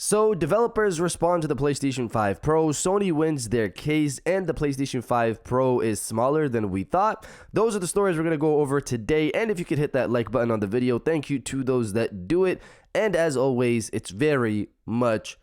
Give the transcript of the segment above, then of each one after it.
So, developers respond to the PlayStation 5 Pro, Sony wins their case, and the PlayStation 5 Pro is smaller than we thought. Those are the stories we're going to go over today, and if you could hit that like button on the video, thank you to those that do it, and as always, it's very much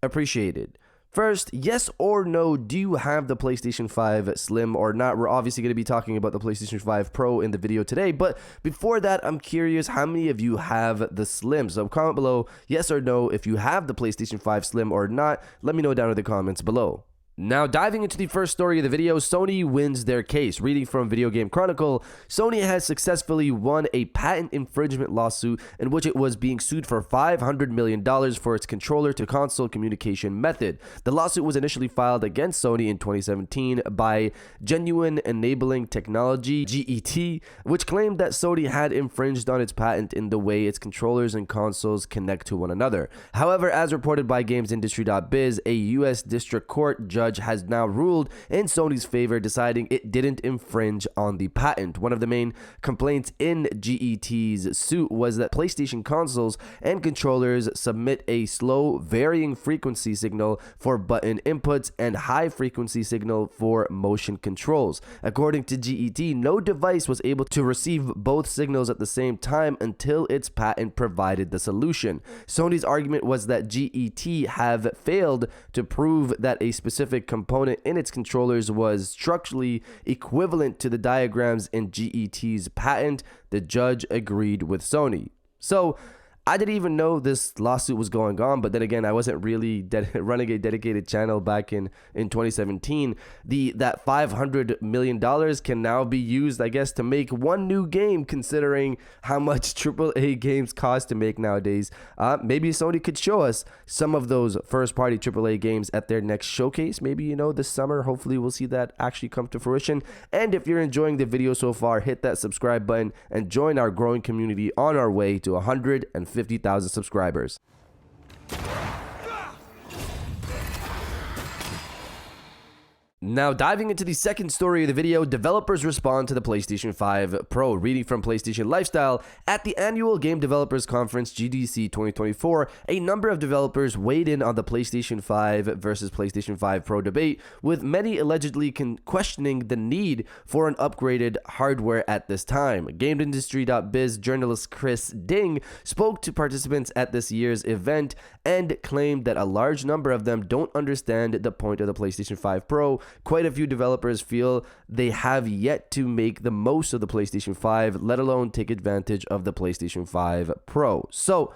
appreciated. First, yes or no, do you have the PlayStation 5 Slim or not? We're obviously going to be talking about the PlayStation 5 Pro in the video today, but before that, I'm curious how many of you have the Slim. So comment below yes or no if you have the PlayStation 5 Slim or not. Let me know down in the comments below. Now, diving into the first story of the video, Sony wins their case. Reading from Video Game Chronicle, Sony has successfully won a patent infringement lawsuit in which it was being sued for $500 million for its controller-to-console communication method. The lawsuit was initially filed against Sony in 2017 by Genuine Enabling Technology, GET, which claimed that Sony had infringed on its patent in the way its controllers and consoles connect to one another. However, as reported by GamesIndustry.biz, a U.S. District Court judge has now ruled in Sony's favor, deciding it didn't infringe on the patent. One of the main complaints in GET's suit was that PlayStation consoles and controllers submit a slow, varying frequency signal for button inputs and high frequency signal for motion controls. According to GET, no device was able to receive both signals at the same time until its patent provided the solution. Sony's argument was that GET have failed to prove that a specific component in its controllers was structurally equivalent to the diagrams in GET's patent. The judge agreed with Sony. So, I didn't even know this lawsuit was going on, but then again, I wasn't really running a dedicated channel back in 2017. That $500 million can now be used, I guess, to make one new game, considering how much AAA games cost to make nowadays. Maybe Sony could show us some of those first-party AAA games at their next showcase. Maybe, this summer. Hopefully, we'll see that actually come to fruition. And if you're enjoying the video so far, hit that subscribe button and join our growing community on our way to 150,000 subscribers. Now, diving into the second story of the video, developers respond to the PlayStation 5 Pro. Reading from PlayStation Lifestyle, at the annual Game Developers Conference GDC 2024, a number of developers weighed in on the PlayStation 5 versus PlayStation 5 Pro debate, with many allegedly questioning the need for an upgraded hardware at this time. GamesIndustry.biz journalist Chris Ding spoke to participants at this year's event and claimed that a large number of them don't understand the point of the PlayStation 5 Pro. Quite a few developers feel they have yet to make the most of the PlayStation 5, let alone take advantage of the PlayStation 5 Pro. So,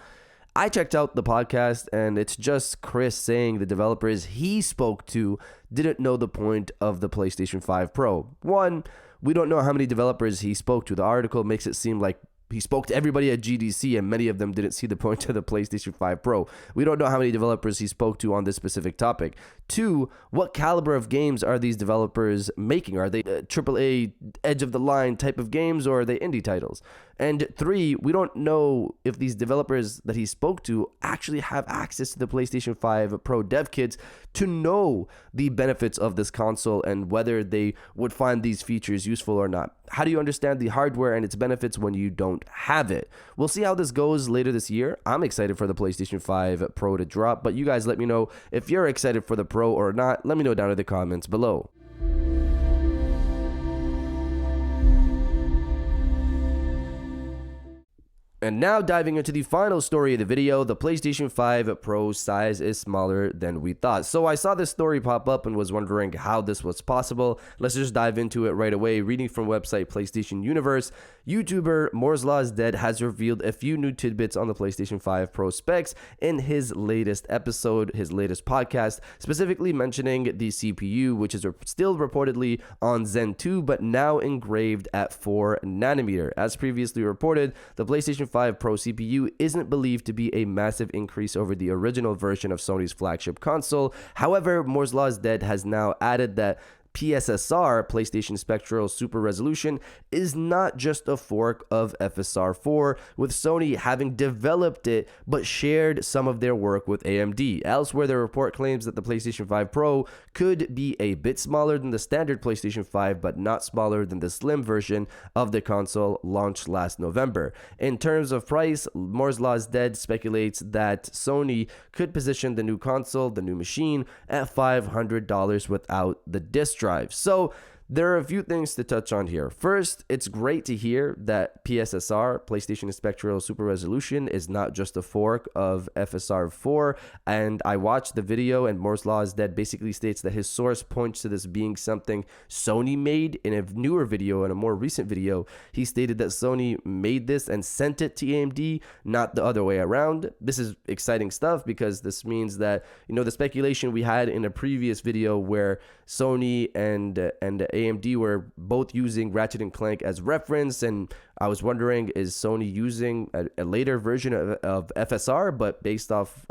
I checked out the podcast, and it's just Chris saying the developers he spoke to didn't know the point of the PlayStation 5 Pro. One, we don't know how many developers he spoke to. The article makes it seem like he spoke to everybody at GDC, and many of them didn't see the point of the PlayStation 5 Pro. We don't know how many developers he spoke to on this specific topic. Two, what caliber of games are these developers making? Are they AAA, edge-of-the-line type of games, or are they indie titles? And three, we don't know if these developers that he spoke to actually have access to the PlayStation 5 Pro dev kits to know the benefits of this console and whether they would find these features useful or not. How do you understand the hardware and its benefits when you don't have it? We'll see how this goes later this year. I'm excited for the PlayStation 5 Pro to drop, but you guys let me know if you're excited for the Pro or not. Let me know down in the comments below. And now diving into the final story of the video, the PlayStation 5 Pro size is smaller than we thought. So I saw this story pop up and was wondering how this was possible. Let's just dive into it right away. Reading from website PlayStation Universe, YouTuber Moore's Law is Dead has revealed a few new tidbits on the PlayStation 5 Pro specs in his latest episode, his latest podcast, specifically mentioning the CPU, which is still reportedly on Zen 2, but now engraved at 4 nanometer. As previously reported, the PlayStation 5 Pro CPU isn't believed to be a massive increase over the original version of Sony's flagship console. However, Moore's Law is Dead has now added that PSSR, PlayStation Spectral Super Resolution, is not just a fork of FSR4, with Sony having developed it but shared some of their work with AMD. Elsewhere, the report claims that the PlayStation 5 Pro could be a bit smaller than the standard PlayStation 5 but not smaller than the slim version of the console launched last November. In terms of price, Moore's Law is Dead speculates that Sony could position the new console, the new machine, at $500 without the disk drive. So there are a few things to touch on here. First, it's great to hear that PSSR, PlayStation Spectral Super Resolution, is not just a fork of FSR4. And I watched the video, and Moore's Law is Dead basically states that his source points to this being something Sony made. In a newer video, in a more recent video, he stated that Sony made this and sent it to AMD, not the other way around. This is exciting stuff because this means that, the speculation we had in a previous video where Sony and AMD were both using Ratchet & Clank as reference, and I was wondering, is Sony using a later version of FSR? But based off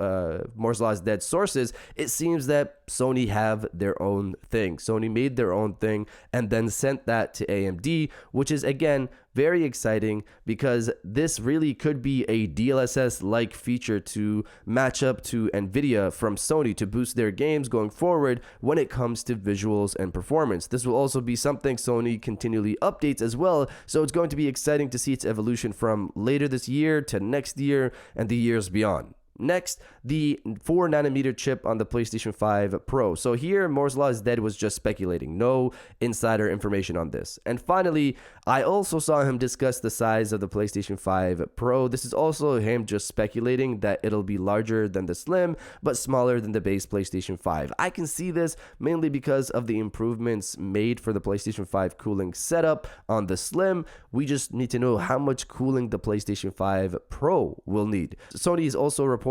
Moore's Law's Dead sources, it seems that Sony have their own thing. Sony made their own thing and then sent that to AMD, which is, again, very exciting because this really could be a DLSS-like feature to match up to NVIDIA from Sony to boost their games going forward when it comes to visuals and performance. This will also be something Sony continually updates as well, so it's going to be exciting to see its evolution from later this year to next year and the years beyond. Next, the 4nm chip on the PlayStation 5 Pro. So here, Moore's Law is Dead was just speculating. No insider information on this. And finally, I also saw him discuss the size of the PlayStation 5 Pro. This is also him just speculating that it'll be larger than the Slim, but smaller than the base PlayStation 5. I can see this mainly because of the improvements made for the PlayStation 5 cooling setup on the Slim. We just need to know how much cooling the PlayStation 5 Pro will need. Sony is also reportedly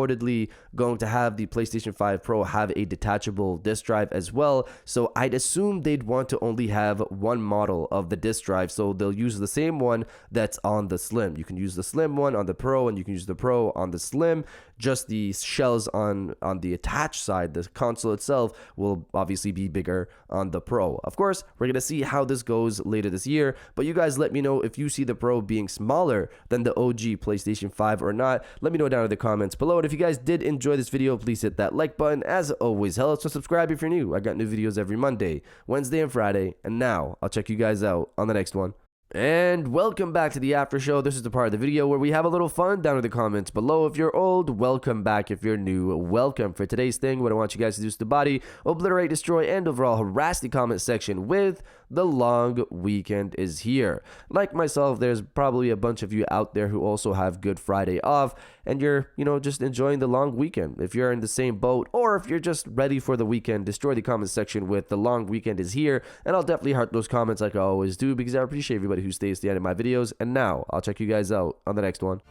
going to have the PlayStation 5 Pro have a detachable disk drive as well, so I'd assume they'd want to only have one model of the disk drive, so they'll use the same one that's on the Slim. You can use the Slim one on the Pro, and you can use the Pro on the Slim. Just the shells on the attached side, the console itself, will obviously be bigger on the Pro. Of course, we're going to see how this goes later this year, but you guys let me know if you see the Pro being smaller than the OG PlayStation 5 or not. Let me know down in the comments below. And if you guys did enjoy this video, please hit that like button. As always, help so subscribe if you're new. I got new videos every Monday, Wednesday, and Friday. And now I'll check you guys out on the next one. And welcome back to the after show. This is the part of the video where we have a little fun down in the comments below. If you're old, welcome back. If you're new, welcome. For today's thing, what I want you guys to do is to body, obliterate, destroy, and overall harass the comment section with the long weekend is here. Like myself, there's probably a bunch of you out there who also have Good Friday off, and you're, just enjoying the long weekend. If you're in the same boat, or if you're just ready for the weekend, destroy the comment section with the long weekend is here, and I'll definitely heart those comments like I always do because I appreciate everybody who stays to the end of my videos. And now I'll check you guys out on the next one.